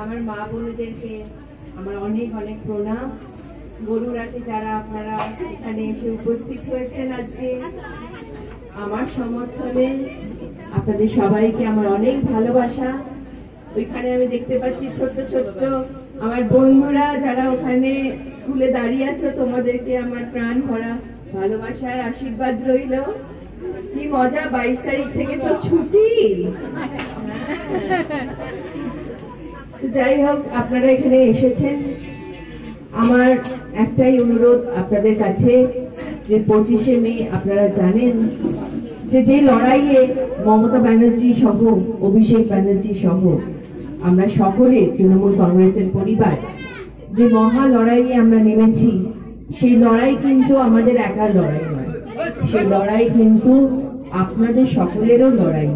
আমার মা বোনদেরকে আমার অনেক অনেক প্রণাম। গরুরাতে যারা আপনারা এখানে এসে উপস্থিত হয়েছেন আজকে আমার সমর্থনে, আপনাদের সবাইকে আমার অনেক ভালোবাসা। ওইখানে আমি দেখতে পাচ্ছি ছোট্ট ছোট্ট আমার বন্ধুরা যারা ওখানে স্কুলে দাঁড়িয়ে আছো, তোমাদেরকে আমার প্রাণ ভরা ভালোবাসার আশীর্বাদ রইল। কি মজা, 22 তারিখ থেকে তো ছুটি। যাই হোক, আপনারা এখানে এসেছেন, আমার একটাই অনুরোধ আপনাদের কাছে যে 25শে মে আপনারা জানেন যে লড়াইয়ে মমতা ব্যানার্জি সহ অভিষেক ব্যানার্জি সহ আমরা সকলে তৃণমূল কংগ্রেসের পরিবার যে মহা লড়াইয়ে আমরা নেমেছি, সেই লড়াই কিন্তু আমাদের একা লড়াই নয়, সেই লড়াই কিন্তু আপনাদের সকলেরও লড়াই।